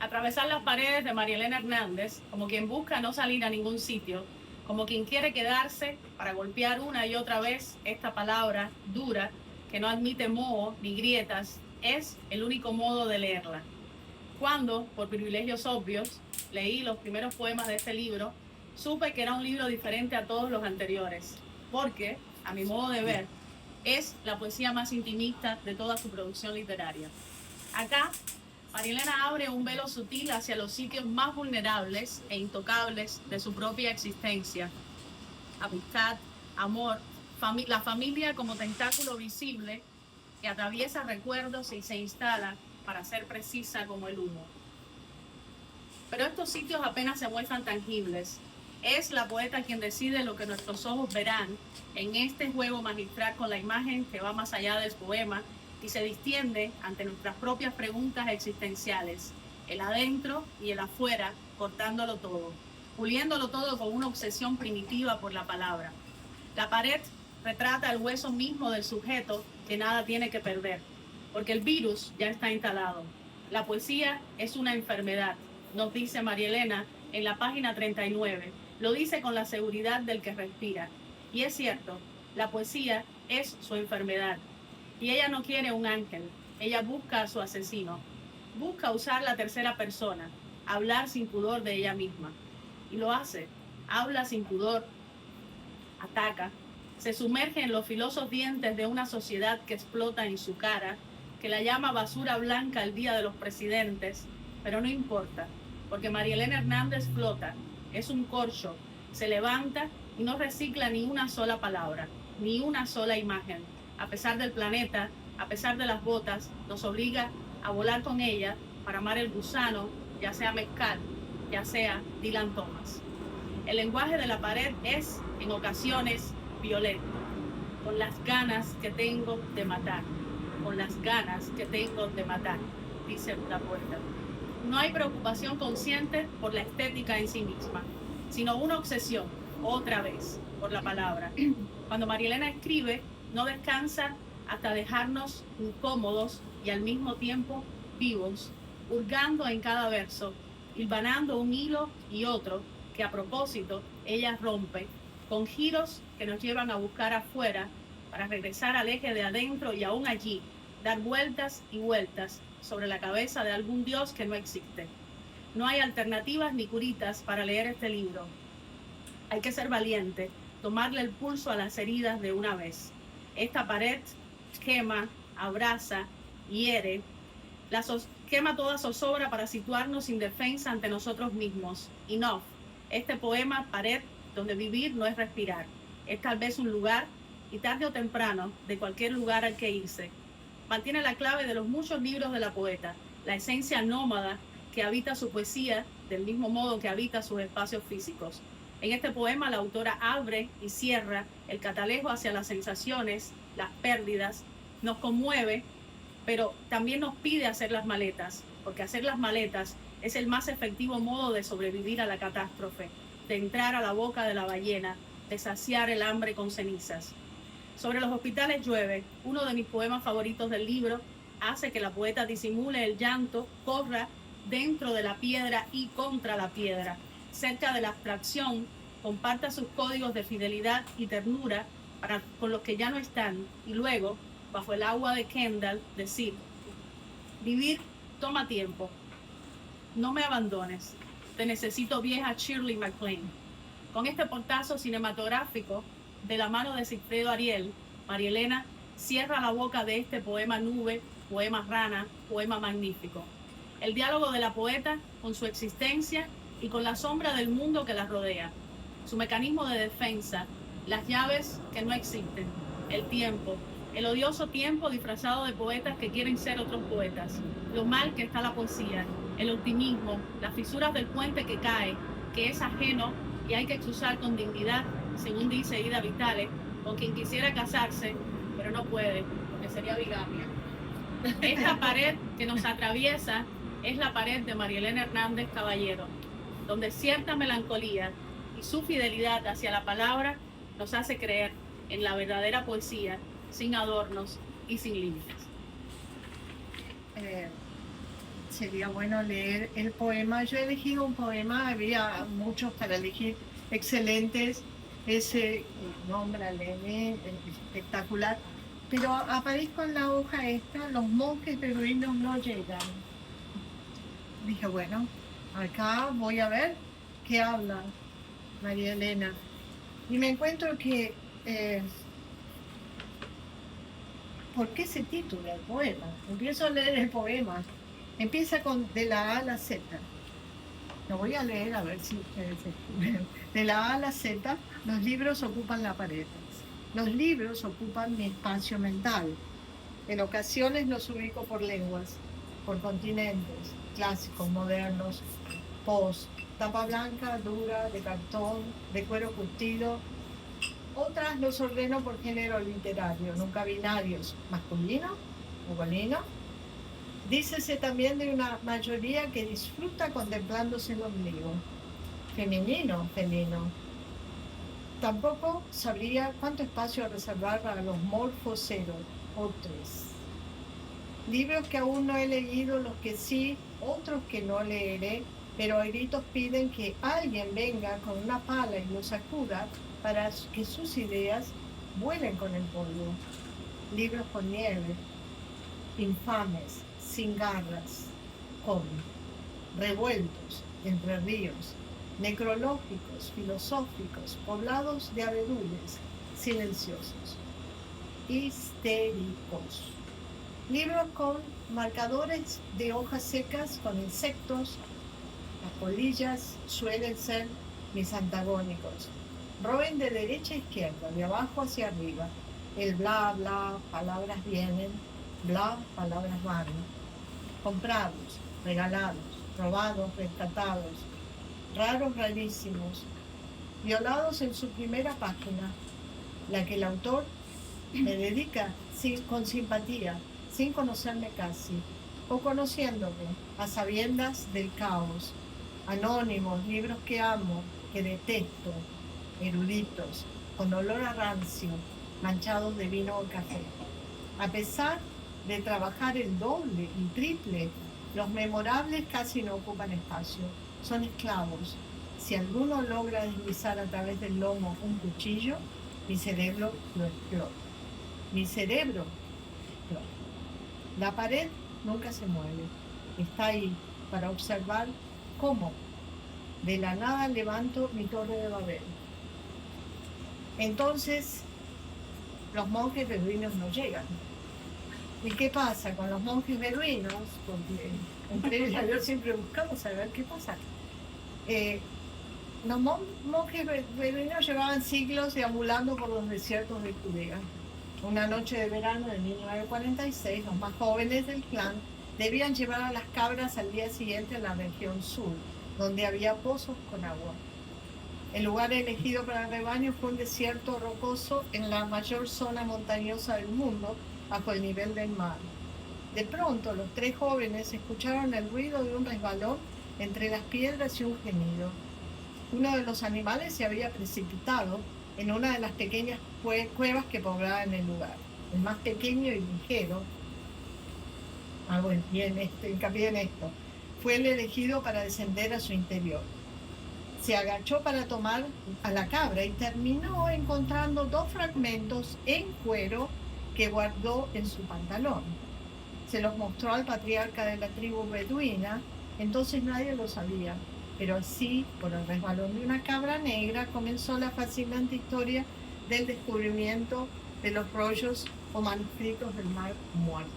atravesar las paredes de María Elena Hernández, como quien busca no salir a ningún sitio, como quien quiere quedarse para golpear una y otra vez esta palabra dura que no admite moho ni grietas, es el único modo de leerla. Cuando, por privilegios obvios, leí los primeros poemas de este libro, supe que era un libro diferente a todos los anteriores, porque, a mi modo de ver, es la poesía más intimista de toda su producción literaria. Acá, María Elena abre un velo sutil hacia los sitios más vulnerables e intocables de su propia existencia. Amistad, amor, la familia como tentáculo visible que atraviesa recuerdos y se instala, para ser precisa, como el humo. Pero estos sitios apenas se muestran tangibles. Es la poeta quien decide lo que nuestros ojos verán en este juego magistral con la imagen que va más allá del poema y se distiende ante nuestras propias preguntas existenciales, el adentro y el afuera, cortándolo todo, puliéndolo todo con una obsesión primitiva por la palabra. La pared retrata el hueso mismo del sujeto que nada tiene que perder, porque el virus ya está instalado. La poesía es una enfermedad, nos dice María Elena en la página 39. Lo dice con la seguridad del que respira. Y es cierto, la poesía es su enfermedad. Y ella no quiere un ángel, ella busca a su asesino. Busca usar la tercera persona, hablar sin pudor de ella misma. Y lo hace, habla sin pudor, ataca, se sumerge en los filosos dientes de una sociedad que explota en su cara, que la llama basura blanca el día de los presidentes, pero no importa, porque María Elena Hernández flota, es un corcho, se levanta y no recicla ni una sola palabra, ni una sola imagen. A pesar del planeta, a pesar de las botas, nos obliga a volar con ella para amar el gusano, ya sea Mezcal, ya sea Dylan Thomas. El lenguaje de la pared es, en ocasiones, violento, con las ganas que tengo de matar, con las ganas que tengo de matar, dice la poeta. No hay preocupación consciente por la estética en sí misma, sino una obsesión, otra vez, por la palabra. Cuando María Elena escribe, no descansa hasta dejarnos incómodos y al mismo tiempo vivos, hurgando en cada verso, hilvanando un hilo y otro que a propósito ella rompe, con giros que nos llevan a buscar afuera para regresar al eje de adentro y aún allí dar vueltas y vueltas sobre la cabeza de algún Dios que no existe. No hay alternativas ni curitas para leer este libro. Hay que ser valiente, tomarle el pulso a las heridas de una vez. Esta pared quema, abraza, hiere, quema toda zozobra para situarnos sin defensa ante nosotros mismos. Enough. Este poema, pared, donde vivir no es respirar. Es tal vez un lugar, y tarde o temprano, de cualquier lugar al que irse. Mantiene la clave de los muchos libros de la poeta, la esencia nómada que habita su poesía, del mismo modo que habita sus espacios físicos. En este poema la autora abre y cierra el catalejo hacia las sensaciones, las pérdidas, nos conmueve, pero también nos pide hacer las maletas, porque hacer las maletas es el más efectivo modo de sobrevivir a la catástrofe, de entrar a la boca de la ballena, de saciar el hambre con cenizas. Sobre los hospitales llueve, uno de mis poemas favoritos del libro, hace que la poeta disimule el llanto, corra dentro de la piedra y contra la piedra, cerca de la abstracción, comparta sus códigos de fidelidad y ternura con los que ya no están, y luego, bajo el agua de Kendall, decir: vivir toma tiempo, no me abandones, te necesito, vieja Shirley MacLaine. Con este portazo cinematográfico, de la mano de Sigfredo Ariel, María Elena cierra la boca de este poema nube, poema rana, poema magnífico. El diálogo de la poeta con su existencia y con la sombra del mundo que la rodea. Su mecanismo de defensa, las llaves que no existen, el tiempo, el odioso tiempo disfrazado de poetas que quieren ser otros poetas, lo mal que está la poesía, el optimismo, las fisuras del puente que cae, que es ajeno y hay que cruzar con dignidad, según dice Ida Vitale, con quien quisiera casarse, pero no puede, porque sería bigamia. Esta pared que nos atraviesa es la pared de María Elena Hernández Caballero, donde cierta melancolía y su fidelidad hacia la palabra nos hace creer en la verdadera poesía, sin adornos y sin límites. sería bueno leer el poema. Yo he elegido un poema, había muchos para elegir, excelentes. Ese nombra Lenin, espectacular. Pero aparezco en la hoja esta, los monjes beduinos no llegan. Dije, bueno, acá voy a ver qué habla María Elena. Y me encuentro que, ¿por qué se titula el poema? Empiezo a leer el poema. Empieza con de la A a la Z. Lo voy a leer a ver si ustedes escuchan. De la A a la Z, los libros ocupan la pared. Los libros ocupan mi espacio mental. En ocasiones los ubico por lenguas, por continentes, clásicos, modernos, post, tapa blanca, dura, de cartón, de cuero curtido. Otras los ordeno por género literario, nunca binarios, masculino, ugolino. Dícese también de una mayoría que disfruta contemplándose el ombligo, femenino, felino. Tampoco sabría cuánto espacio reservar para los morfoseros, otros. Libros que aún no he leído, los que sí, otros que no leeré, pero a gritos piden que alguien venga con una pala y los sacuda para que sus ideas vuelen con el polvo. Libros con nieve, infames, sin garras, con revueltos, entre ríos, necrológicos, filosóficos, poblados de abedules, silenciosos, histéricos. Libros con marcadores de hojas secas, con insectos. Las polillas suelen ser mis antagónicos. Roben de derecha a izquierda, de abajo hacia arriba. El bla, bla, palabras vienen, bla, palabras van. Comprados, regalados, robados, rescatados, raros, rarísimos, violados en su primera página, la que el autor me dedica con simpatía, sin conocerme casi, o conociéndome, a sabiendas del caos. Anónimos, libros que amo, que detesto, eruditos, con olor a rancio, manchados de vino o café. A pesar de trabajar el doble y triple, los memorables casi no ocupan espacio, son esclavos. Si alguno logra deslizar a través del lomo un cuchillo, mi cerebro lo explota. Mi cerebro explota. La pared nunca se mueve, está ahí para observar cómo de la nada levanto mi torre de Babel. Entonces, los monjes beduinos no llegan. ¿Y qué pasa con los monjes beduinos? Porque entre ellos yo siempre buscamos saber qué pasa. Los monjes beduinos llevaban siglos deambulando por los desiertos de Judea. Una noche de verano de 1946, los más jóvenes del clan debían llevar a las cabras al día siguiente a la región sur, donde había pozos con agua. El lugar elegido para el rebaño fue un desierto rocoso en la mayor zona montañosa del mundo, bajo el nivel del mar. De pronto, los tres jóvenes escucharon el ruido de un resbalón entre las piedras y un gemido. Uno de los animales se había precipitado en una de las pequeñas cuevas que poblaban el lugar. El más pequeño y ligero, hincapié en esto, fue el elegido para descender a su interior. Se agachó para tomar a la cabra y terminó encontrando 2 fragmentos en cuero que guardó en su pantalón. Se los mostró al patriarca de la tribu beduina, entonces nadie lo sabía, pero así, por el resbalón de una cabra negra, comenzó la fascinante historia del descubrimiento de los rollos o manuscritos del Mar Muerto.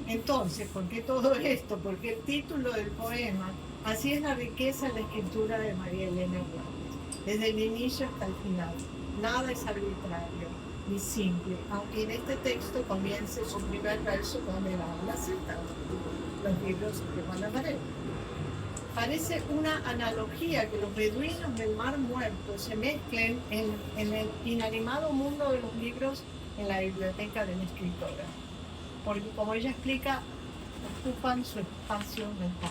Entonces, ¿por qué todo esto? Porque el título del poema, así es la riqueza en la escritura de María Elena Hernández, desde el inicio hasta el final. Nada es arbitrario ni simple, aunque en este texto comience su primer verso con el A a la Z, los libros que van a pared. Parece una analogía que los beduinos del Mar Muerto se mezclen en el inanimado mundo de los libros en la biblioteca de la escritora, porque como ella explica, ocupan su espacio mental.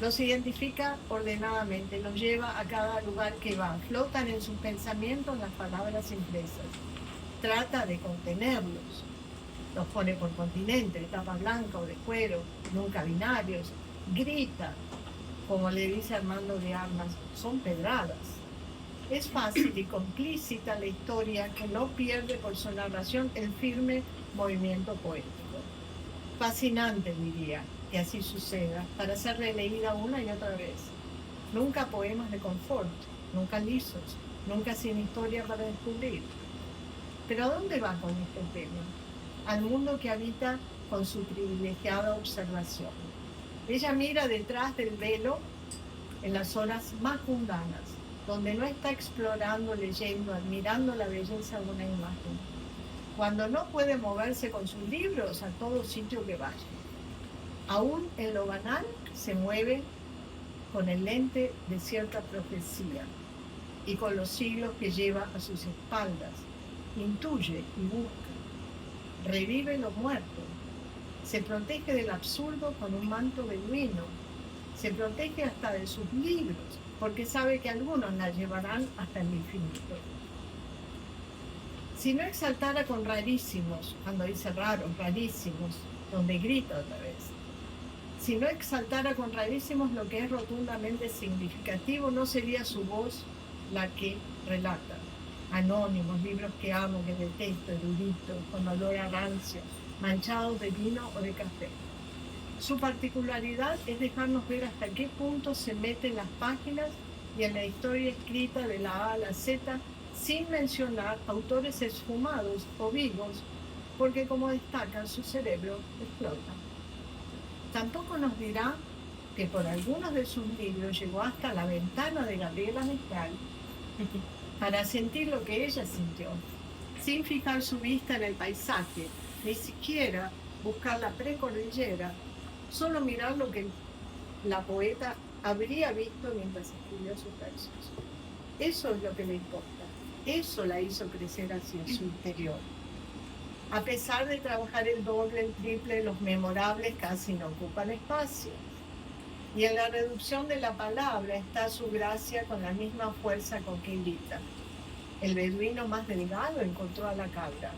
Los identifica ordenadamente, los lleva a cada lugar que va, flotan en sus pensamientos las palabras impresas, trata de contenerlos. los pone por continente, tapa blanca o de cuero, nunca binarios, grita, como le dice Armando de Armas, son pedradas. Es fácil y complícita la historia que no pierde por su narración el firme movimiento poético. Fascinante, diría, que así suceda, para ser releída una y otra vez. Nunca poemas de confort, nunca lisos, nunca sin historia para descubrir. Pero ¿a dónde va con este tema? Al mundo que habita con su privilegiada observación. Ella mira detrás del velo en las horas más mundanas, donde no está explorando, leyendo, admirando la belleza de una imagen. Cuando no puede moverse con sus libros a todo sitio que vaya. Aún en lo banal se mueve con el lente de cierta profecía y con los siglos que lleva a sus espaldas. Intuye y busca. Revive lo muerto. Se protege del absurdo con un manto beduino. Se protege hasta de sus libros, porque sabe que algunos la llevarán hasta el infinito. Si no exaltara con rarísimos, cuando dice raros, rarísimos, donde grita otra vez, si no exaltara con rarísimos lo que es rotundamente significativo, no sería su voz la que relata. Anónimos, libros que amo, que detesto, eruditos, con olor a rancio, manchados de vino o de café. Su particularidad es dejarnos ver hasta qué punto se mete en las páginas y en la historia escrita de la A a la Z, sin mencionar autores esfumados o vivos, porque como destacan, su cerebro explota. Tampoco nos dirá que por algunos de sus libros llegó hasta La ventana de Gabriela Mistral para sentir lo que ella sintió, sin fijar su vista en el paisaje, ni siquiera buscar la precordillera, solo mirar lo que la poeta habría visto mientras escribió sus versos. Eso es lo que le importa, eso la hizo crecer hacia su interior. A pesar de trabajar el doble, el triple, los memorables casi no ocupan espacio. Y en la reducción de la palabra está su gracia con la misma fuerza con que grita. El beduino más delgado encontró a la cabra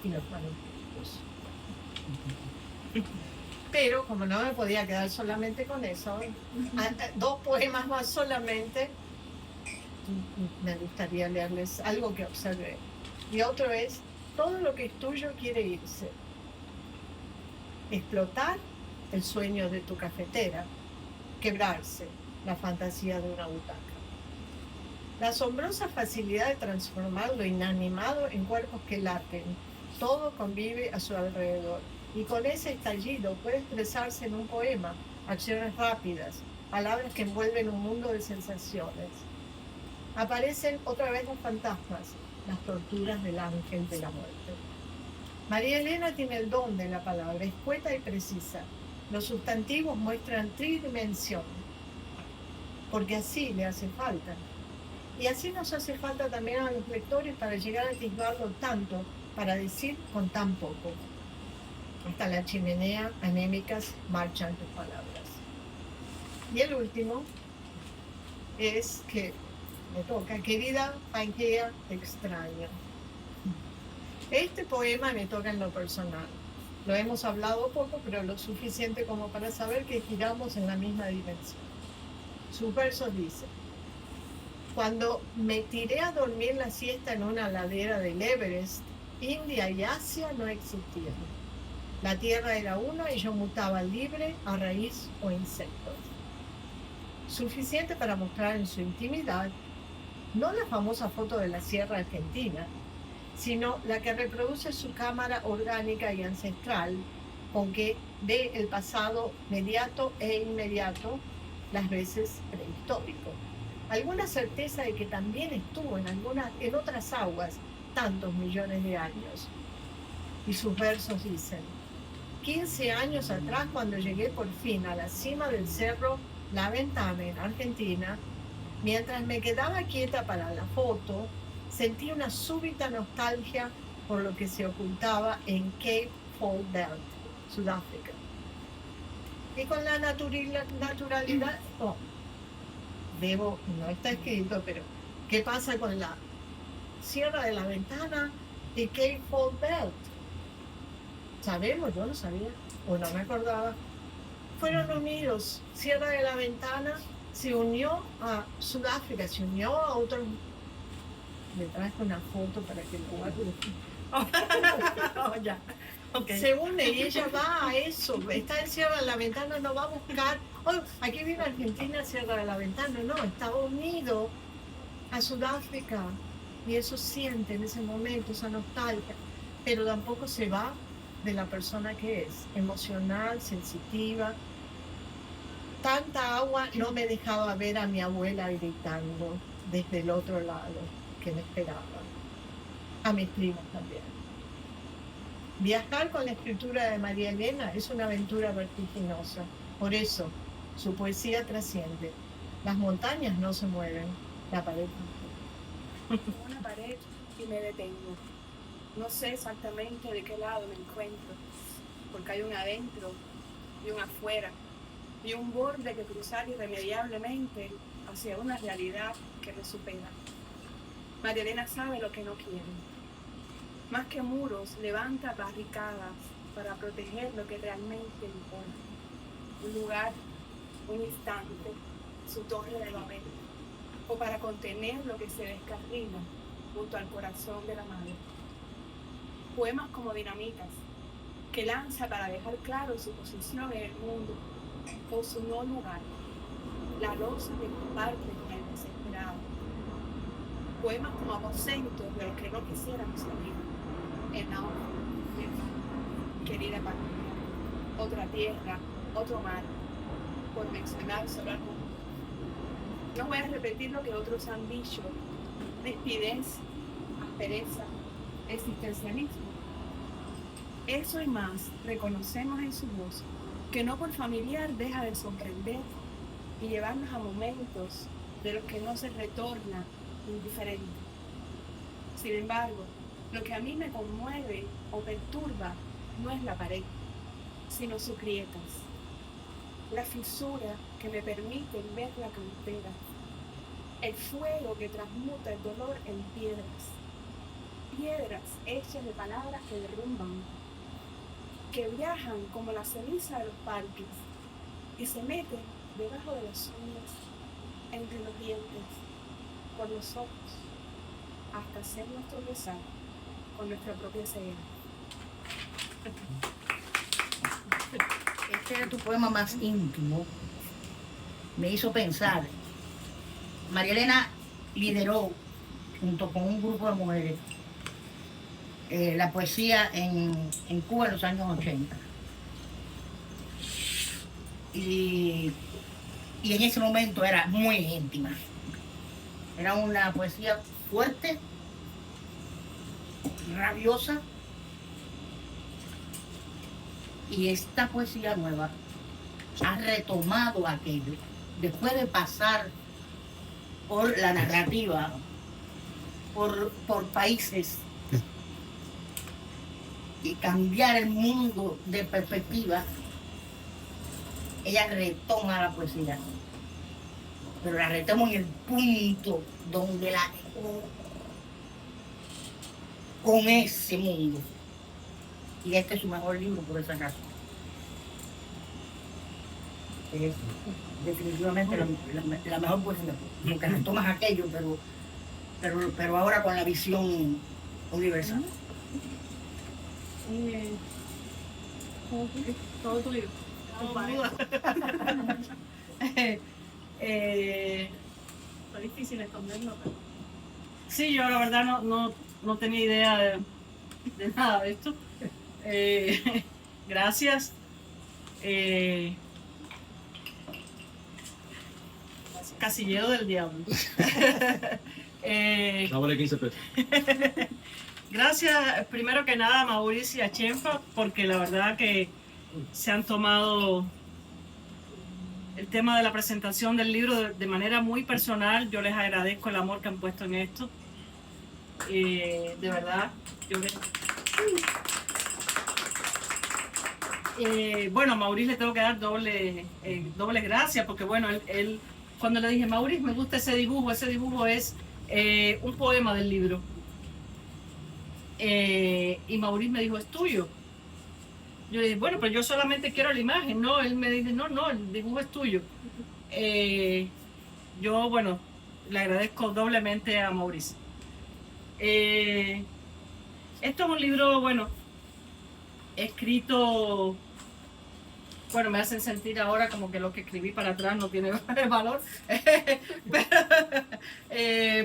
y los manuscritos. Pero como no me podía quedar solamente con eso, dos poemas más solamente, me gustaría leerles algo que observé. Y otro es: todo lo que es tuyo quiere irse. Explotar el sueño de tu cafetera, quebrarse la fantasía de una butaca. La asombrosa facilidad de transformar lo inanimado en cuerpos que laten. Todo convive a su alrededor. Y con ese estallido puede expresarse en un poema, acciones rápidas, palabras que envuelven un mundo de sensaciones. Aparecen otra vez los fantasmas, las torturas del ángel de la muerte. María Elena tiene el don de la palabra, escueta y precisa. Los sustantivos muestran tridimensión, porque así le hace falta. Y así nos hace falta también a los lectores para llegar a atisbarlo tanto, para decir con tan poco. Hasta la chimenea, anémicas, marchan tus palabras. Y el último es que me toca: querida Pangea, te extraño. Este poema me toca en lo personal. Lo hemos hablado poco, pero lo suficiente como para saber que giramos en la misma dimensión. Sus versos dicen: cuando me tiré a dormir la siesta en una ladera del Everest, India y Asia no existían. La tierra era una y yo mutaba libre a raíz o insectos. Suficiente para mostrar en su intimidad no la famosa foto de la Sierra Argentina, sino la que reproduce su cámara orgánica y ancestral, con que ve el pasado mediato e inmediato, las veces prehistórico. Alguna certeza de que también estuvo en otras aguas tantos millones de años. Y sus versos dicen: 15 años atrás, cuando llegué por fin a la cima del cerro La Ventana en Argentina, mientras me quedaba quieta para la foto, sentí una súbita nostalgia por lo que se ocultaba en Cape Fold Belt, Sudáfrica. Y con la naturalidad, no está escrito, pero ¿qué pasa con la Sierra de la Ventana y Cape Fold Belt? sabemos, yo lo sabía, o no me acordaba, fueron unidos. Sierra de la Ventana se unió a Sudáfrica, se unió a otro. Le traje una foto para que lo guarde. Oh, ya. Okay. Se une y ella va a eso. Está en Sierra de la Ventana, no va a buscar. Oh, aquí viene Argentina, Sierra de la Ventana. No, está unido a Sudáfrica. Y eso siente en ese momento, esa nostalgia. Pero tampoco se va de la persona que es, emocional, sensitiva. Tanta agua no me dejaba ver a mi abuela gritando desde el otro lado que me esperaba. A mis primos también. Viajar con la escritura de María Elena es una aventura vertiginosa. Por eso, su poesía trasciende. Las montañas no se mueven, la pared no. Una pared y me detengo. No sé exactamente de qué lado me encuentro, porque hay un adentro y un afuera, y un borde que cruzar irremediablemente hacia una realidad que me supera. María Elena sabe lo que no quiere. Más que muros, levanta barricadas para proteger lo que realmente importa. Un lugar, un instante, su torre de Babel, o para contener lo que se descarrila junto al corazón de la madre. Poemas como dinamitas, que lanza para dejar claro su posición en el mundo o su no lugar, la losa que comparte con el desesperado. Poemas como aposentos de los que no quisiéramos salir, en la hoja, querida patria, otra tierra, otro mar, por mencionar solo algunos. No voy a repetir lo que otros han dicho, despidez, aspereza, existencialismo. Eso y más reconocemos en su voz, que no por familiar deja de sorprender y llevarnos a momentos de los que no se retorna indiferente. Sin embargo, lo que a mí me conmueve o perturba no es la pared, sino sus grietas, la fisura que me permite ver la cantera, el fuego que transmuta el dolor en piedras hechas de palabras que derrumban, que viajan como la ceniza de los parques, que se meten debajo de las uñas, entre los dientes, por los ojos, hasta hacernos tropezar con nuestra propia ceguera. Este era tu poema más íntimo. Me hizo pensar. María Elena lideró, junto con un grupo de mujeres, la poesía en Cuba en los años 80. Y en ese momento era muy íntima. Era una poesía fuerte, rabiosa, y esta poesía nueva ha retomado aquello después de pasar por la narrativa, por países, y cambiar el mundo de perspectiva. Ella retoma la poesía, pero la retoma en el punto donde la dejó con ese mundo. Y este es su mejor libro por esa razón. Es definitivamente la mejor poesía, porque retomas aquello, pero ahora con la visión universal. Todo tuyo. Fue difícil esconderlo, pero... Sí, yo la verdad no tenía idea de nada de esto. Gracias. Casillero del diablo. No vale 15 pesos. Gracias, primero que nada, a Mauricio y a Chenfa, porque la verdad que se han tomado el tema de la presentación del libro de manera muy personal. Yo les agradezco el amor que han puesto en esto. De verdad, yo les... bueno, a Mauricio le tengo que dar doble gracias, porque bueno, él cuando le dije, Mauricio, me gusta ese dibujo es un poema del libro. Y Mauricio me dijo, es tuyo. Yo le dije, bueno, pero yo solamente quiero la imagen, ¿no? Él me dice, no, el dibujo es tuyo. Yo, bueno, le agradezco doblemente a Mauricio. Esto es un libro, bueno, escrito, bueno, me hacen sentir ahora como que lo que escribí para atrás no tiene valor,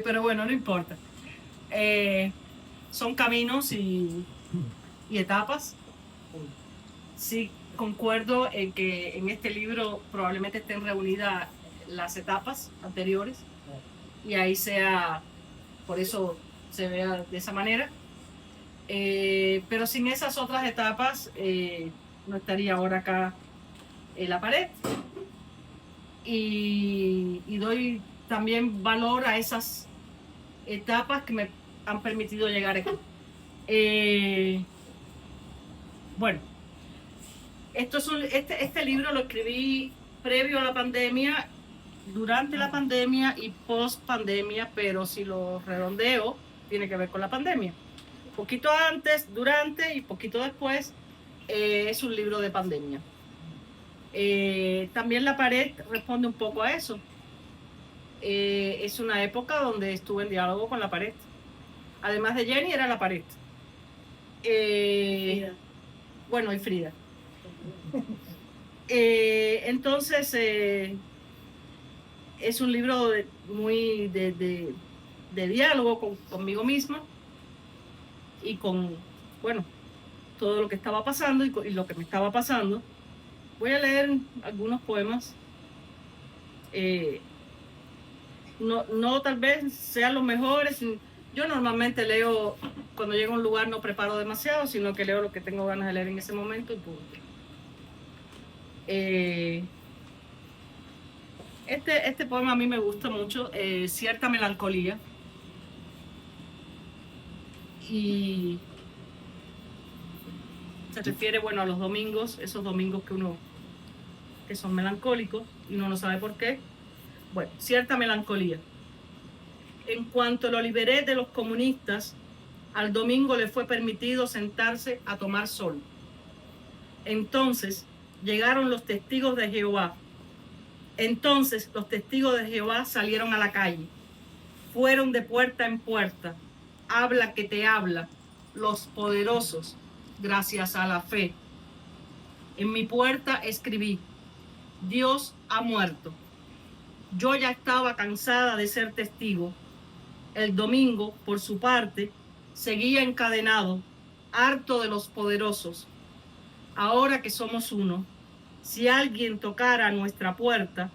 pero bueno, no importa. Son caminos y etapas. Sí, concuerdo en que en este libro probablemente estén reunidas las etapas anteriores y ahí sea, por eso se vea de esa manera. Pero sin esas otras etapas no estaría ahora acá en la pared. Y doy también valor a esas etapas que me han permitido llegar aquí. Bueno, este libro lo escribí previo a la pandemia, durante la pandemia y post pandemia, pero si lo redondeo, tiene que ver con la pandemia. Poquito antes, durante y poquito después, es un libro de pandemia. También la pared responde un poco a eso. Es una época donde estuve en diálogo con la pared. Además de Jenny, era la pared. Bueno, y Frida. Entonces, es un libro muy de diálogo conmigo misma y con, bueno, todo lo que estaba pasando y lo que me estaba pasando. Voy a leer algunos poemas. No tal vez sean los mejores. Yo normalmente leo, cuando llego a un lugar no preparo demasiado, sino que leo lo que tengo ganas de leer en ese momento y punto. Este poema a mí me gusta mucho, Cierta melancolía. Y se refiere, bueno, a los domingos, esos domingos que son melancólicos y uno no sabe por qué. Bueno, cierta melancolía. En cuanto lo liberé de los comunistas, al domingo le fue permitido sentarse a tomar sol. Entonces llegaron los testigos de Jehová. Entonces los testigos de Jehová salieron a la calle. Fueron de puerta en puerta. Habla que te habla. Los poderosos, gracias a la fe. En mi puerta escribí: Dios ha muerto. Yo ya estaba cansada de ser testigo. El domingo, por su parte, seguía encadenado, harto de los poderosos. Ahora que somos uno, si alguien tocara a nuestra puerta,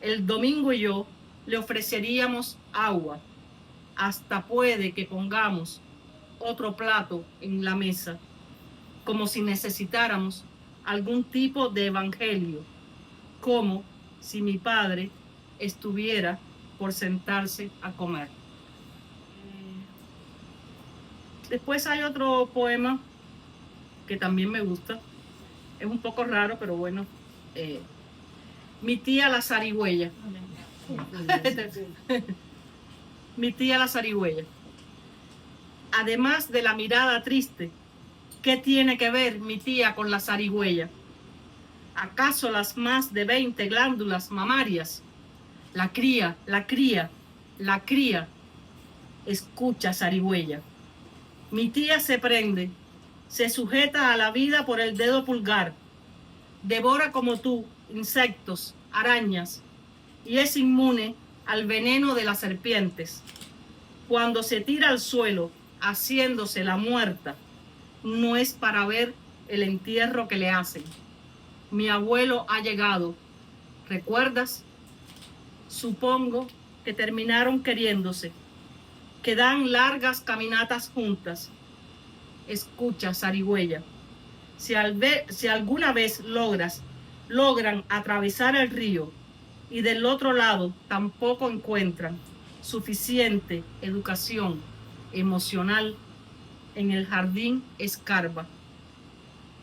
el domingo y yo le ofreceríamos agua. Hasta puede que pongamos otro plato en la mesa, como si necesitáramos algún tipo de evangelio, como si mi padre estuviera por sentarse a comer. Después hay otro poema que también me gusta. Es un poco raro, pero bueno. Mi tía la zarigüeya. Mi tía la zarigüeya. Además de la mirada triste, ¿qué tiene que ver mi tía con la zarigüeya? ¿Acaso las más de 20 glándulas mamarias? La cría, la cría, la cría. Escucha, zarigüeya. Mi tía se prende, se sujeta a la vida por el dedo pulgar, devora como tú insectos, arañas, y es inmune al veneno de las serpientes. Cuando se tira al suelo, haciéndose la muerta, no es para ver el entierro que le hacen. Mi abuelo ha llegado, ¿recuerdas? Supongo que terminaron queriéndose, que dan largas caminatas juntas. Escucha, zarigüeya, si alguna vez logran atravesar el río y del otro lado tampoco encuentran suficiente educación emocional, en el jardín escarba,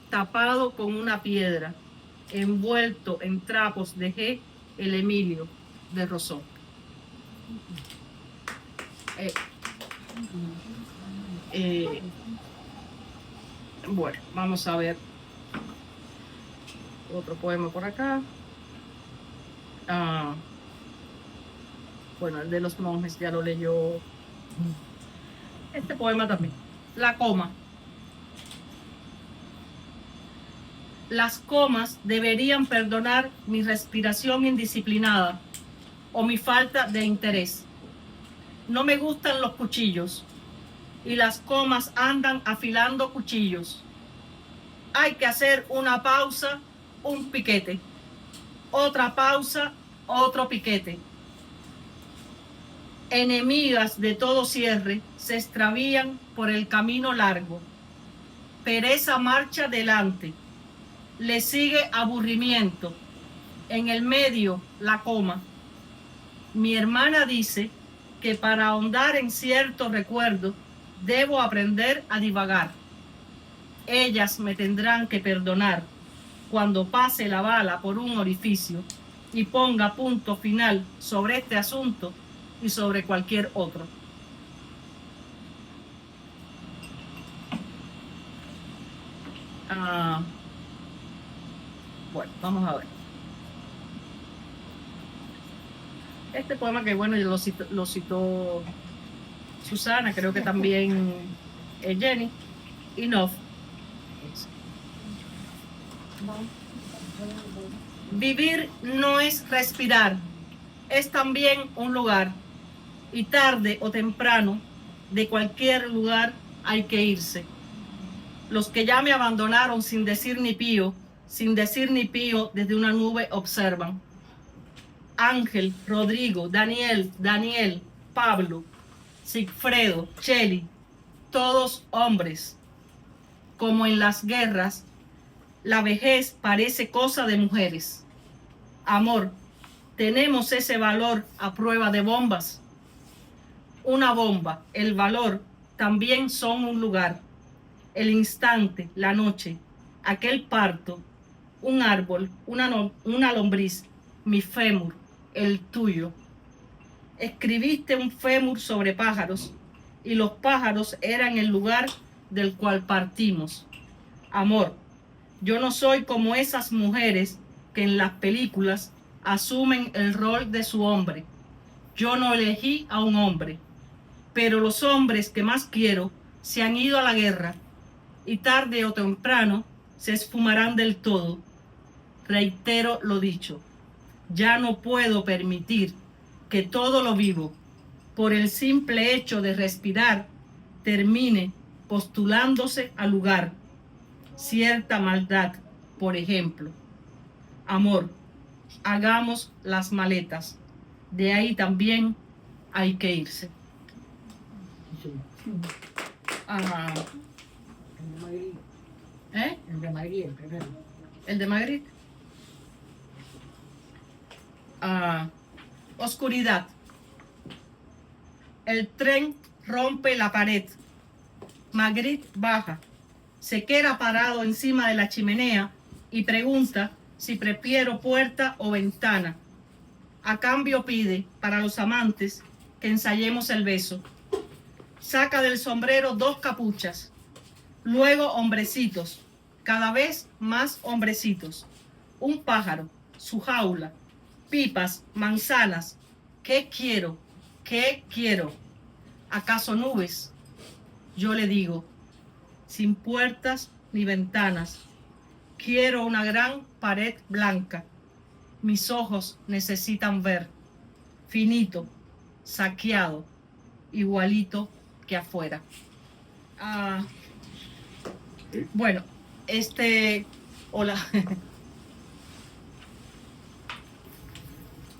tapado con una piedra, envuelto en trapos, dejé el Emilio de Rosón. Bueno, vamos a ver Otro poema por acá. Ah, bueno, el de los monjes ya lo leyó. Este poema también. La coma. Las comas deberían perdonar mi respiración indisciplinada o mi falta de interés. No me gustan los cuchillos y las comas andan afilando cuchillos. Hay que hacer una pausa, un piquete. Otra pausa, otro piquete. Enemigas de todo cierre se extravían por el camino largo. Pereza marcha delante. Le sigue aburrimiento. En el medio, la coma. Mi hermana dice que para ahondar en cierto recuerdo debo aprender a divagar. Ellas me tendrán que perdonar cuando pase la bala por un orificio y ponga punto final sobre este asunto y sobre cualquier otro. Bueno, vamos a ver. Este poema que bueno, lo citó Susana, creo que también Jenny, Enough. Vivir no es respirar, es también un lugar. Y tarde o temprano, de cualquier lugar hay que irse. Los que ya me abandonaron sin decir ni pío, desde una nube observan. Ángel, Rodrigo, Daniel, Pablo, Sigfredo, Cheli, todos hombres. Como en las guerras, la vejez parece cosa de mujeres. Amor, tenemos ese valor a prueba de bombas. Una bomba, el valor, también son un lugar. El instante, la noche, aquel parto, un árbol, una lombriz, mi fémur, el tuyo. Escribiste un fémur sobre pájaros y los pájaros eran el lugar del cual partimos. Amor, yo no soy como esas mujeres que en las películas asumen el rol de su hombre. Yo no elegí a un hombre, pero los hombres que más quiero se han ido a la guerra y tarde o temprano se esfumarán del todo. Reitero lo dicho, ya no puedo permitir que todo lo vivo, por el simple hecho de respirar, termine postulándose al lugar. Cierta maldad, por ejemplo. Amor, hagamos las maletas. De ahí también hay que irse. Ajá. ¿Eh? El de Madrid, el primero. ¿El de Madrid? Oscuridad. El tren rompe la pared. Magritte baja. Se queda parado encima de la chimenea y pregunta si prefiero puerta o ventana. A cambio pide, para los amantes, que ensayemos el beso. Saca del sombrero 2 capuchas. Luego hombrecitos, cada vez más hombrecitos. Un pájaro, su jaula, pipas, manzanas. ¿Qué quiero? ¿Qué quiero? ¿Acaso nubes? Yo le digo, sin puertas ni ventanas. Quiero una gran pared blanca. Mis ojos necesitan ver. Finito, saqueado, igualito que afuera. Bueno, hola.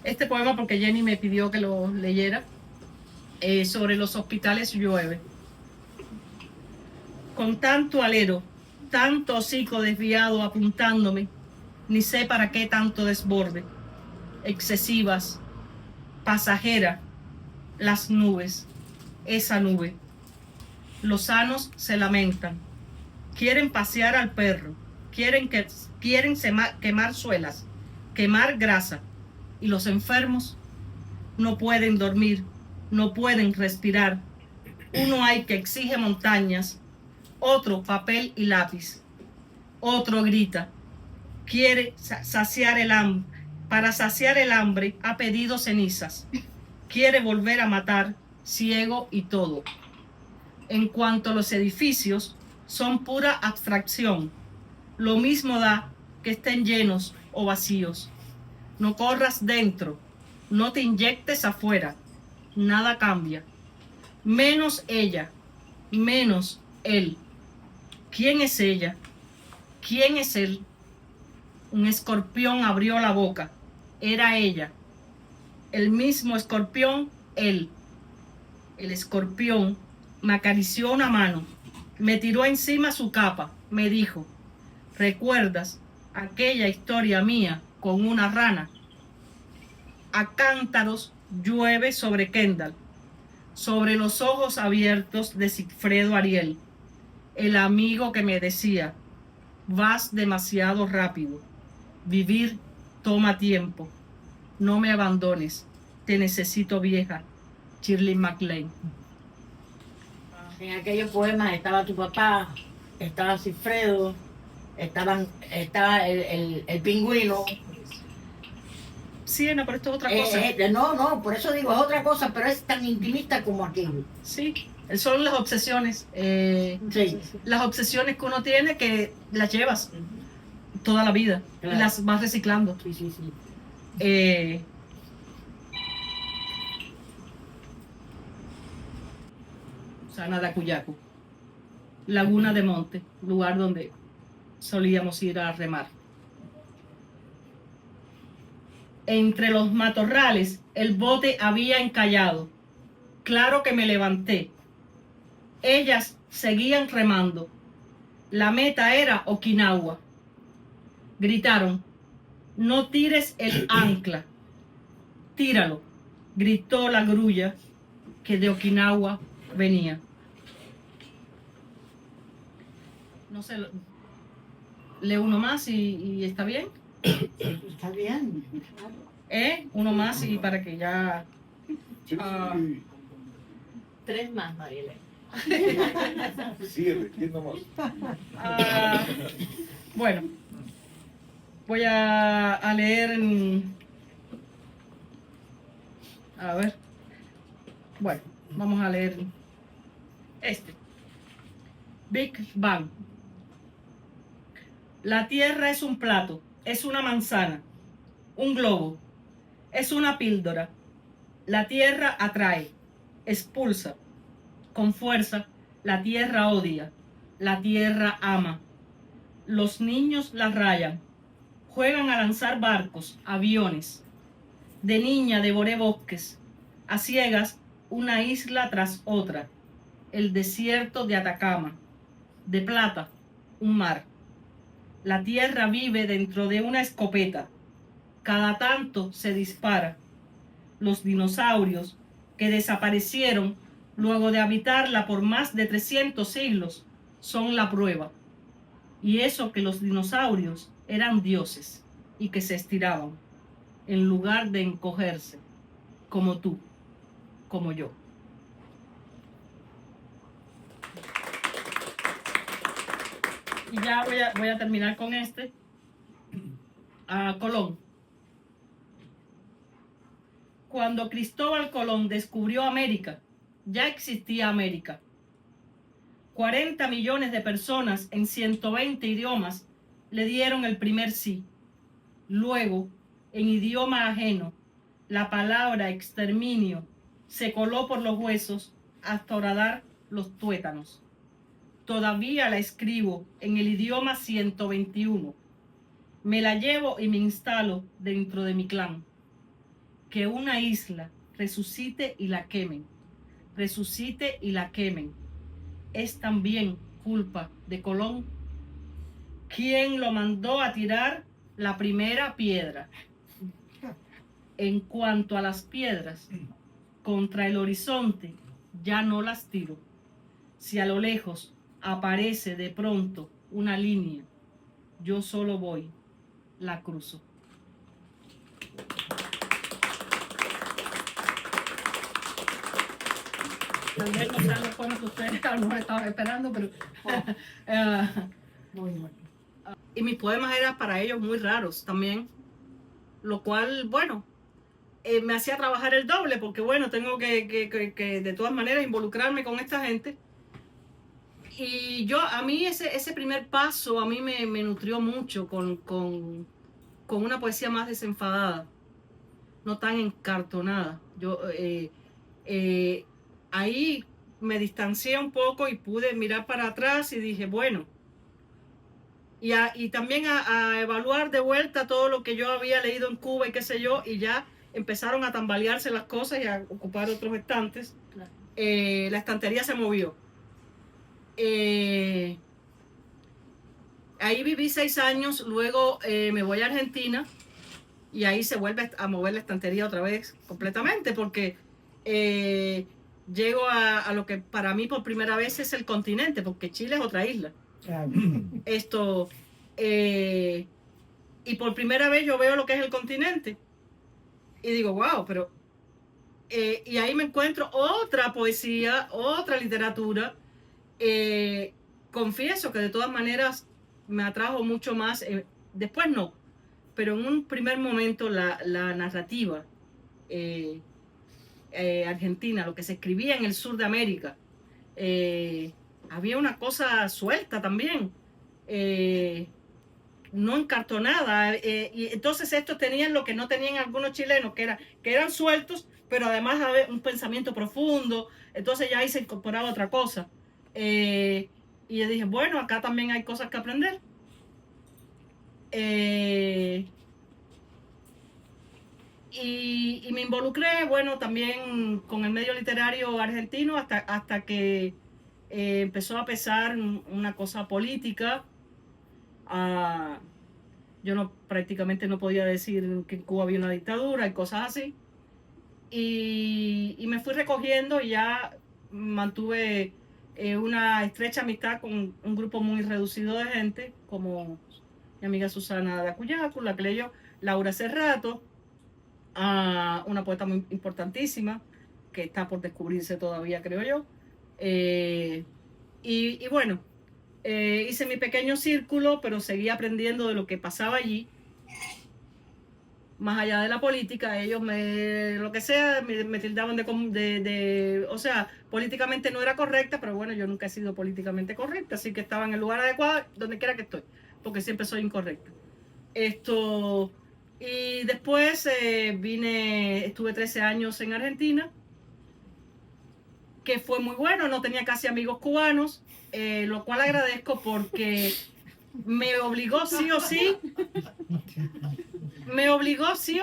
Este poema porque Jenny me pidió que lo leyera. Sobre los hospitales llueve. Con tanto alero, tanto hocico desviado apuntándome, ni sé para qué tanto desborde. Excesivas, pasajera, las nubes, esa nube. Los sanos se lamentan, quieren pasear al perro, quieren quemar suelas, quemar grasa, y los enfermos no pueden dormir, no pueden respirar. Uno hay que exige montañas, otro papel y lápiz, otro grita, quiere saciar el hambre. Para saciar el hambre ha pedido cenizas. Quiere volver a matar, ciego y todo. En cuanto a los edificios, son pura abstracción. Lo mismo da que estén llenos o vacíos. No corras dentro, no te inyectes afuera. Nada cambia. Menos ella, menos él. ¿Quién es ella? ¿Quién es él? Un escorpión abrió la boca. Era ella. El mismo escorpión, él. El escorpión me acarició una mano, me tiró encima su capa, me dijo: ¿recuerdas aquella historia mía con una rana? A cántaros llueve sobre Kendall, sobre los ojos abiertos de Sigfredo Ariel, el amigo que me decía: vas demasiado rápido, vivir toma tiempo, no me abandones, te necesito vieja. Shirley MacLaine. En aquellos poemas estaba tu papá, estaba Sigfredo, estaba el pingüino. Sí, no, pero esto es otra cosa. No, por eso digo, es otra cosa, pero es tan intimista como aquello. Sí, son las obsesiones. Sí. Las obsesiones que uno tiene que las llevas toda la vida. Claro. Y las vas reciclando. Sí, sí, sí. Sana de Acuyaco, Laguna de Monte, lugar donde solíamos ir a remar. Entre los matorrales el bote había encallado. Claro que me levanté. Ellas seguían remando. La meta era Okinawa. Gritaron: no tires el ancla. Tíralo, gritó la grulla que de Okinawa venía. No sé, lee uno más y está bien. Está bien. Uno más y para que ya... Tres más, Mariela. Sigue, ¿quién nomás? Bueno, voy a leer a ver. Bueno, vamos a leer este. Big Bang. La Tierra es un plato, es una manzana, un globo, es una píldora. La Tierra atrae, expulsa, con fuerza. La Tierra odia, la Tierra ama. Los niños la rayan, juegan a lanzar barcos, aviones. De niña devoré bosques, a ciegas una isla tras otra, el desierto de Atacama, de plata un mar. La tierra vive dentro de una escopeta, cada tanto se dispara. Los dinosaurios que desaparecieron luego de habitarla por más de 300 siglos son la prueba. Y eso que los dinosaurios eran dioses y que se estiraban, en lugar de encogerse, como tú, como yo. Y ya voy a terminar con este. Colón. Cuando Cristóbal Colón descubrió América, ya existía América. 40 millones de personas en 120 idiomas le dieron el primer sí. Luego, en idioma ajeno, la palabra exterminio se coló por los huesos hasta horadar los tuétanos. Todavía la escribo en el idioma 121. Me la llevo y me instalo dentro de mi clan. Que una isla resucite y la quemen. Resucite y la quemen. Es también culpa de Colón. ¿Quién lo mandó a tirar la primera piedra? En cuanto a las piedras, contra el horizonte ya no las tiro. Si a lo lejos aparece de pronto una línea, yo solo voy, la cruzo. Tal vez no sean los poemas que ustedes a lo mejor estaban esperando, pero Muy bueno. Y mis poemas eran para ellos muy raros también, lo cual, bueno, me hacía trabajar el doble, porque bueno, tengo que de todas maneras involucrarme con esta gente. Y a mí ese primer paso a mí me nutrió mucho con una poesía más desenfadada, no tan encartonada. Ahí me distancié un poco y pude mirar para atrás y dije, bueno, y también a evaluar de vuelta todo lo que yo había leído en Cuba y qué sé yo, y ya empezaron a tambalearse las cosas y a ocupar otros estantes. Claro. La estantería se movió. Ahí viví 6 años, luego me voy a Argentina y ahí se vuelve a mover la estantería otra vez completamente, porque llego a lo que para mí por primera vez es el continente, porque Chile es otra isla. Y por primera vez yo veo lo que es el continente y digo, wow, pero y ahí me encuentro otra poesía, otra literatura. Confieso que de todas maneras me atrajo mucho más, después no, pero en un primer momento la narrativa argentina, lo que se escribía en el sur de América, había una cosa suelta también, no encartonada, y entonces estos tenían lo que no tenían algunos chilenos, que eran sueltos, pero además había un pensamiento profundo, entonces ya ahí se incorporaba otra cosa. Y yo dije, bueno, acá también hay cosas que aprender. Y me involucré, bueno, también con el medio literario argentino hasta que empezó a pesar una cosa política. Yo prácticamente no podía decir que en Cuba había una dictadura y cosas así. Y me fui recogiendo y ya mantuve una estrecha amistad con un grupo muy reducido de gente, como mi amiga Susana de Acuyacu, la que leyó, Laura Cerrato, una poeta muy importantísima, que está por descubrirse todavía, creo yo. Y bueno, hice mi pequeño círculo, pero seguí aprendiendo de lo que pasaba allí. Más allá de la política, ellos lo que sea, me tildaban o sea, políticamente no era correcta, pero bueno, yo nunca he sido políticamente correcta, así que estaba en el lugar adecuado, donde quiera que estoy, porque siempre soy incorrecta. Y después estuve 13 años en Argentina, que fue muy bueno, no tenía casi amigos cubanos, lo cual agradezco porque me obligó sí o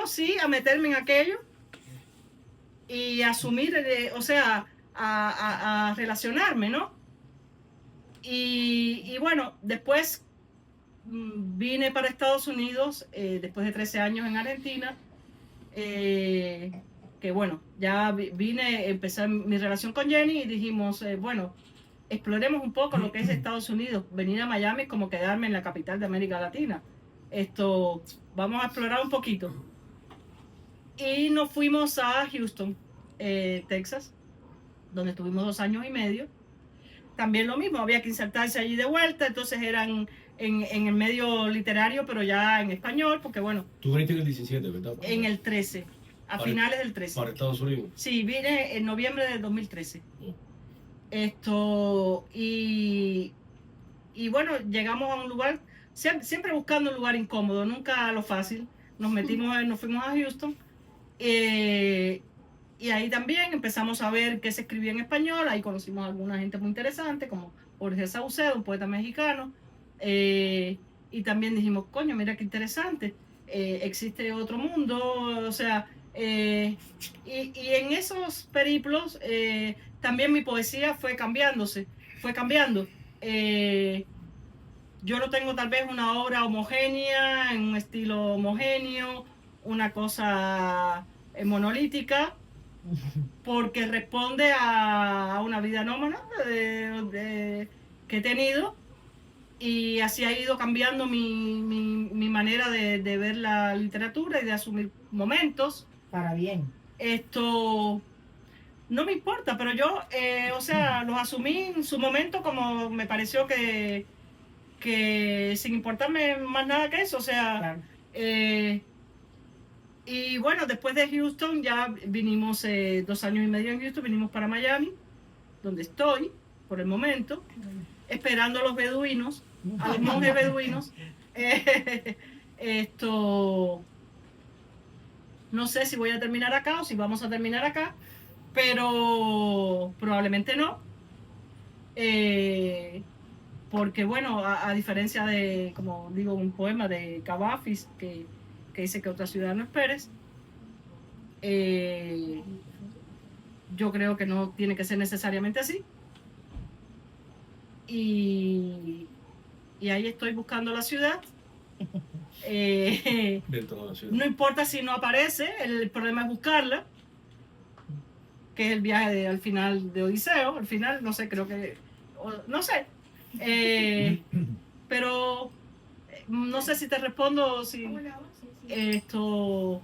sí a meterme en aquello y asumir, o sea, a relacionarme, ¿no? Y bueno, después vine para Estados Unidos, después de 13 años en Argentina, que bueno, ya empecé mi relación con Jenny y dijimos, bueno, exploremos un poco lo que es Estados Unidos. Venir a Miami es como quedarme en la capital de América Latina. Vamos a explorar un poquito. Y nos fuimos a Houston, Texas, donde estuvimos 2 años y medio. También lo mismo, había que insertarse allí de vuelta, entonces eran en el medio literario, pero ya en español, porque bueno... Tú viniste en el 17, ¿verdad? En el 13, finales del 13. ¿Para Estados Unidos? Sí, vine en noviembre del 2013. Y bueno, llegamos a un lugar, siempre buscando un lugar incómodo, nunca lo fácil. Nos fuimos a Houston, y ahí también empezamos a ver qué se escribía en español. Ahí conocimos a alguna gente muy interesante, como Jorge Saucedo, un poeta mexicano, y también dijimos, coño, mira qué interesante, existe otro mundo, o sea, y en esos periplos también mi poesía fue cambiando. Yo no tengo tal vez una obra homogénea, en un estilo homogéneo, una cosa monolítica, porque responde a una vida nómada que he tenido, y así ha ido cambiando mi manera de ver la literatura y de asumir momentos. Para bien. No me importa, pero yo, o sea, los asumí en su momento como me pareció que que sin importarme más nada que eso, o sea, Claro. y bueno, después de Houston ya vinimos 2 años y medio en Houston, vinimos para Miami, donde estoy por el momento, esperando a los beduinos, a los monjes beduinos. No sé si voy a terminar acá o si vamos a terminar acá, pero probablemente no. Porque bueno, a diferencia de, como digo, un poema de Cavafis que dice que otra ciudad no esperes, yo creo que no tiene que ser necesariamente así. Y ahí estoy buscando la ciudad. Dentro de la ciudad. No importa si no aparece, el problema es buscarla, que es el viaje al final de Odiseo, al final, no sé, creo que, no sé, pero no sé si te respondo, si esto,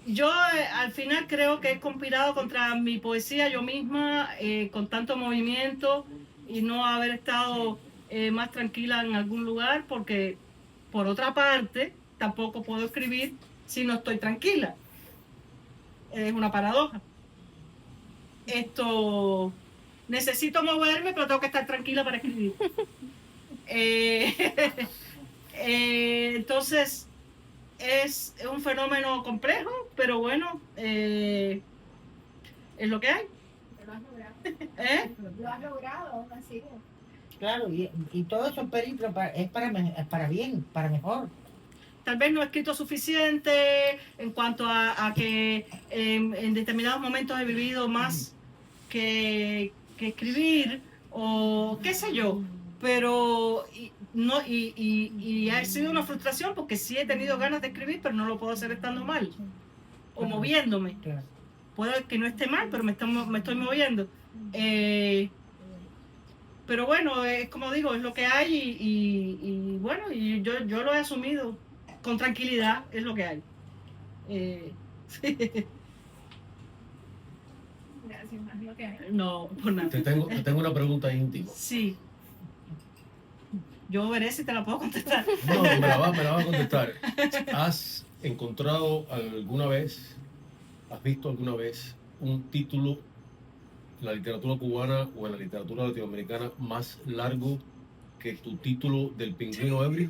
yo al final creo que he conspirado contra mi poesía yo misma, con tanto movimiento y no haber estado más tranquila en algún lugar, porque por otra parte tampoco puedo escribir si no estoy tranquila. Es una paradoja. Necesito moverme, pero tengo que estar tranquila para escribir. Entonces, es un fenómeno complejo, pero bueno, es lo que hay. Lo has logrado. Lo has logrado, aún así. Claro, y todo eso es para bien, para mejor. Tal vez no he escrito suficiente en cuanto a que en determinados momentos he vivido más que escribir, o qué sé yo, pero y ha sido una frustración porque sí he tenido ganas de escribir, pero no lo puedo hacer estando mal o moviéndome. Claro. Puede que no esté mal, pero me estoy moviendo. Pero bueno, es como digo, es lo que hay y bueno, y yo lo he asumido con tranquilidad, es lo que hay. Gracias, más lo que hay. No, por nada. Te tengo una pregunta íntima. Sí. Yo veré si te la puedo contestar. No, me la vas a contestar. ¿Has encontrado alguna vez, has visto alguna vez un título en la literatura cubana o en la literatura latinoamericana más largo que tu título del Pingüino Ebrio?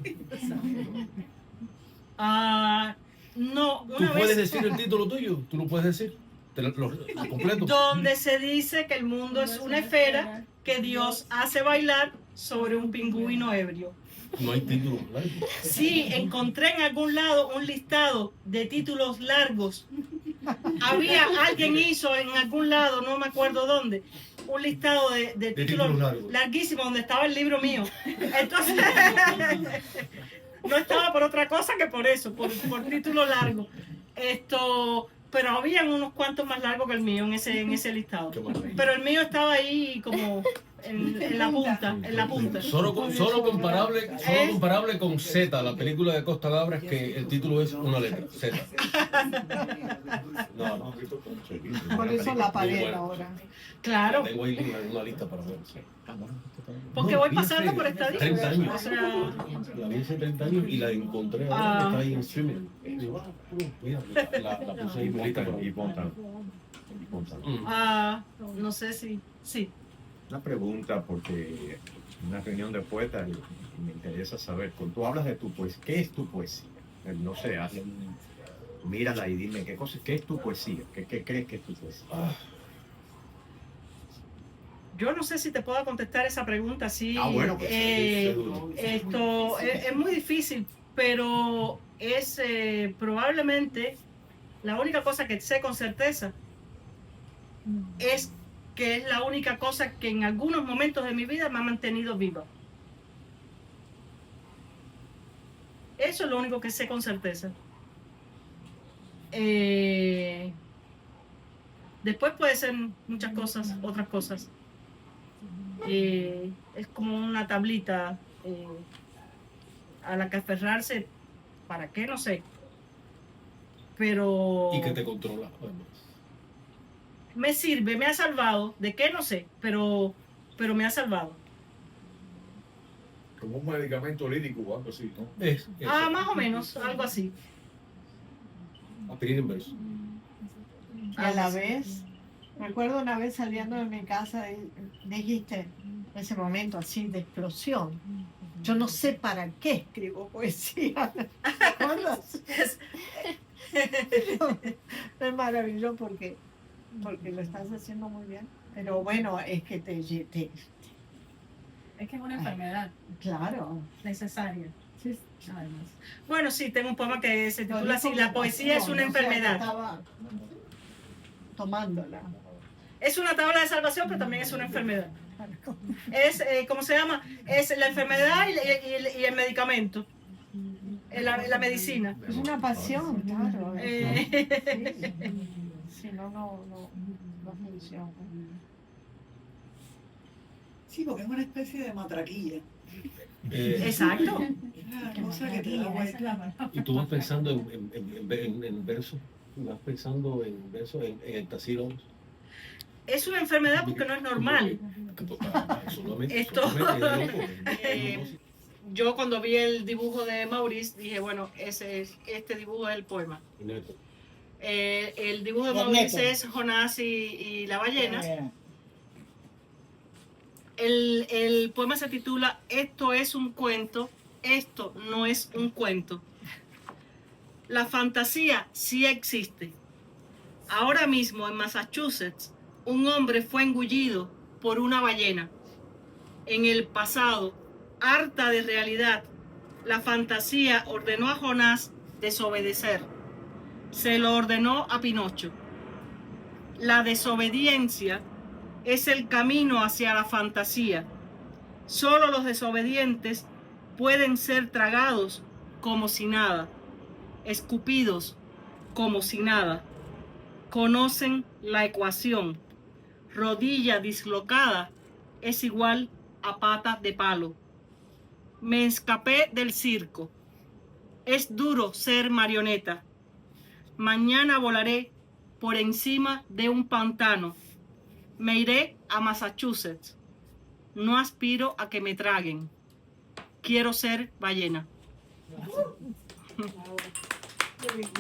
No, ¿Tú una puedes vez decir el título tuyo? ¿Tú lo puedes decir? Lo completo. donde se dice que el mundo es una esfera que Dios hace bailar sobre un pingüino ebrio. No hay título largo. Sí, encontré en algún lado un listado de títulos largos. Alguien hizo en algún lado, no me acuerdo dónde, un listado de títulos largos. larguísimos donde estaba el libro mío. Entonces, no estaba por otra cosa que por eso, por título largo. Pero habían unos cuantos más largos que el mío en ese listado. Qué maravilla. Pero el mío estaba ahí como en la punta. Solo comparable con Z, la película de Costa Gabras, que el título es una letra, Z. No. Por eso la pared Bueno. ahora. Claro, Tengo ahí una lista para ver. porque No, voy vi pasando hace por esta 30 años. O sea, La vi hace 30 años y la encontré ahora que está ahí en streaming. Mira, la puse ahí en mi lista para ver. Y ponta. no sé si... Sí. Una pregunta, porque en una reunión de poetas y me interesa saber, cuando tú hablas de tu poesía, ¿qué es tu poesía? No sé, mírala y dime qué es tu poesía, qué crees que es tu poesía. Yo no sé si te puedo contestar esa pregunta así. Bueno, pues esto es muy difícil, pero es probablemente la única cosa que sé con certeza es que es la única cosa que en algunos momentos de mi vida me ha mantenido viva. Eso es lo único que sé con certeza. Después puede ser muchas cosas, otras cosas. Es como una tablita a la que aferrarse. ¿Para qué? No sé. Pero... Y que te controla, además. Me sirve, me ha salvado. ¿De qué? No sé, pero me ha salvado. como un medicamento lírico o algo así, ¿no? Es Más o menos, algo así. aspirina en verso. Y a la vez, me acuerdo una vez saliendo de mi casa, dijiste, en ese momento así de explosión, yo no sé para qué escribo poesía. ¿Te acuerdas? Me maravilló porque lo estás haciendo muy bien. Pero bueno, es que Es que es una enfermedad claro. necesaria. Sí, Además. Bueno, sí, tengo un poema que se titula así, Lo La dijo poesía es como una pasión, o sea, que enfermedad. estaba tomándola. Es una tabla de salvación, pero también es una enfermedad. Es, ¿cómo se llama? Es la enfermedad y el medicamento. La medicina. Es una pasión, claro. Eh, Sí. Si no, no funciona. Sí, porque es una especie de matraquilla. Exacto. Una cosa que te da vuelta. Y tú vas pensando en verso, vas pensando en verso, en heptasílabos. Es una enfermedad porque no es normal. Esto- Yo cuando vi el dibujo de Maurice dije, bueno, este dibujo es el poema. El dibujo de Maurice es Jonás y la ballena. El poema se titula Esto es un cuento, esto no es un cuento. La fantasía sí existe. Ahora mismo en Massachusetts, un hombre fue engullido por una ballena. En el pasado, harta de realidad, la fantasía ordenó a Jonás desobedecer. Se lo ordenó a Pinocho. La desobediencia es el camino hacia la fantasía. Solo los desobedientes pueden ser tragados como si nada, escupidos como si nada. Conocen la ecuación. Rodilla dislocada es igual a pata de palo. Me escapé del circo. Es duro ser marioneta. Mañana volaré por encima de un pantano. Me iré a Massachusetts. No aspiro a que me traguen. Quiero ser ballena. Qué lindo.